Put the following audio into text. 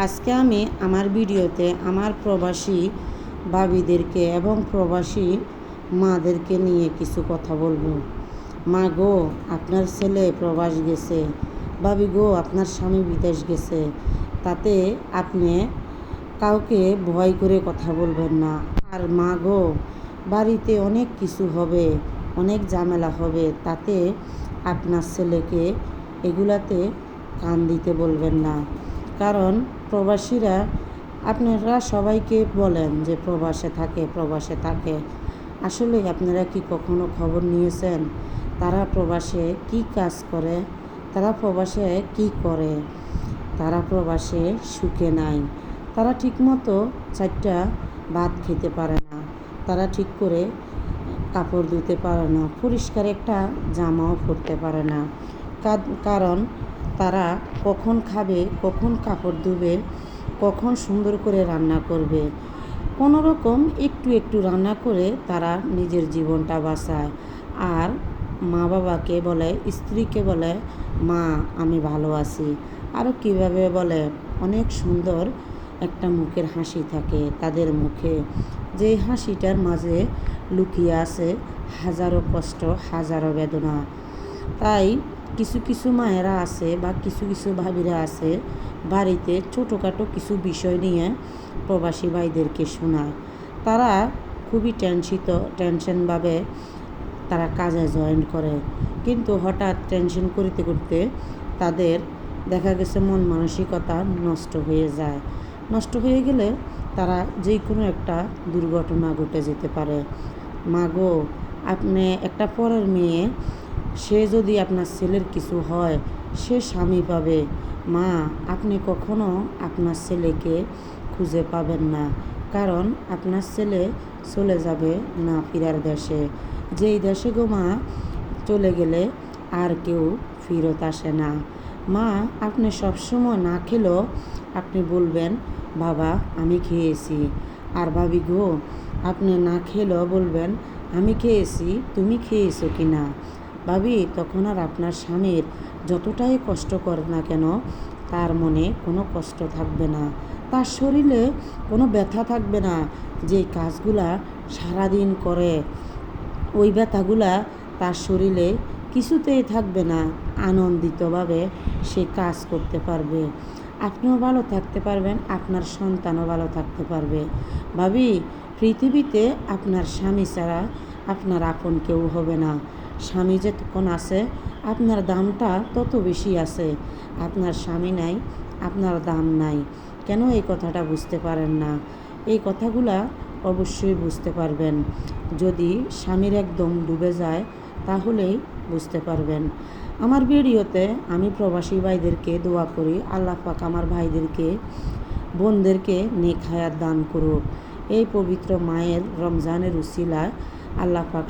আজকে আমি আমার ভিডিওতে আমার প্রবাসী ভাবিদেরকে এবং প্রবাসী মাদেরকে নিয়ে কিছু কথা বলবো। মা গো, আপনার ছেলে প্রবাস গেছে। ভাবি গো, আপনার স্বামী বিদেশ গেছে। তাতে আপনি কাউকে ভয় করে কথা বলবেন না। আর মা গো, বাড়িতে অনেক কিছু হবে, অনেক ঝামেলা হবে, তাতে আপনার ছেলেকে এগুলাতে কান দিতে বলবেন না। কারণ প্রবাসীরা, আপনারা সবাইকে বলেন যে প্রবাসে থাকে। আসলে আপনারা কি কখনো খবর নিয়েছেন তারা প্রবাসে কি কাজ করে, তারা প্রবাসে কি করে? তারা প্রবাসে সুখে নাই। তারা ঠিকমতো 4টা ভাত খেতে পারে না, তারা ঠিক করে কাপড় ধুতে পারে না, পরিষ্কার একটা জামাও পরতে পারে না। কারণ তারা কখন খাবে, কখন কাপড় ধুবে, কখন সুন্দর করে রান্না করবে, কোনো রকম একটু একটু রান্না করে তারা নিজের জীবনটা বাঁচায়। আর মা বাবাকে বলে, স্ত্রীকে বলে, মা আমি ভালো আছি। আরও কীভাবে বলে, অনেক সুন্দর একটা মুখের হাসি থাকে তাদের মুখে, যে হাসিটার মাঝে লুকিয়ে আছে হাজারো কষ্ট, হাজারো বেদনা। তাই কিছু কিছু মায়েরা আছে বা কিছু কিছু ভাবিরা আছে, বাড়িতে ছোটোখাটো কিছু বিষয় নিয়ে প্রবাসী ভাইদেরকে শোনায়। তারা খুবই টেনশনভাবে তারা কাজে জয়েন করে, কিন্তু হঠাৎ টেনশন করতে করতে তাদের দেখা গেছে মন মানসিকতা নষ্ট হয়ে যায়। নষ্ট হয়ে গেলে তারা যে কোনো একটা দুর্ঘটনা ঘটে যেতে পারে। মা গো, আপনি একটা পরের মেয়ে, সে যদি আপনার ছেলের কিছু হয় সে স্বামী পাবে। মা, আপনি কখনো আপনার ছেলেকে খুঁজে পাবেন না, কারণ আপনার ছেলে চলে যাবে না ফিরার দেশে। যেই দেশে গো মা চলে গেলে আর কেউ ফিরত আসে না। মা, আপনি সবসময় না খেলেও আপনি বলবেন বাবা আমি খেয়েছি। আর ভাবি গো, আপনি না খেলেও বলবেন আমি খেয়েছি, তুমি খেয়েছো কি না। ভাবি, তখন আর আপনার স্বামীর যতটাই কষ্ট করে না কেন, তার মনে কোনো কষ্ট থাকবে না, তার শরীরে কোনো ব্যথা থাকবে না। যেই কাজগুলা সারাদিন করে ওই ব্যথাগুলা তার শরীরে কিছুতেই থাকবে না। আনন্দিতভাবে সে কাজ করতে পারবে, আপনিও ভালো থাকতে পারবেন, আপনার সন্তানও ভালো থাকতে পারবে। ভাবি, পৃথিবীতে আপনার স্বামী ছাড়া আপনার আপন কেউ হবে না। স্বামী যতক্ষণ আছে আপনার দামটা তত বেশি আছে। আপনার স্বামী নাই, আপনার দাম নাই। কেন এই কথাটা বুঝতে পারেন না? এই কথাগুলা অবশ্যই বুঝতে পারবেন। যদি স্বামীর একদম ডুবে যায় তাহলেই বুঝতে পারবেন। আমার ভিডিওতে আমি প্রবাসী ভাইদেরকে দোয়া করি, আল্লাহ পাক আমার ভাইদেরকে, বোনদেরকে নেক হায়াত দান করুক। এই পবিত্র মায়ের রমজানের উসিলায় আল্লাহ পাক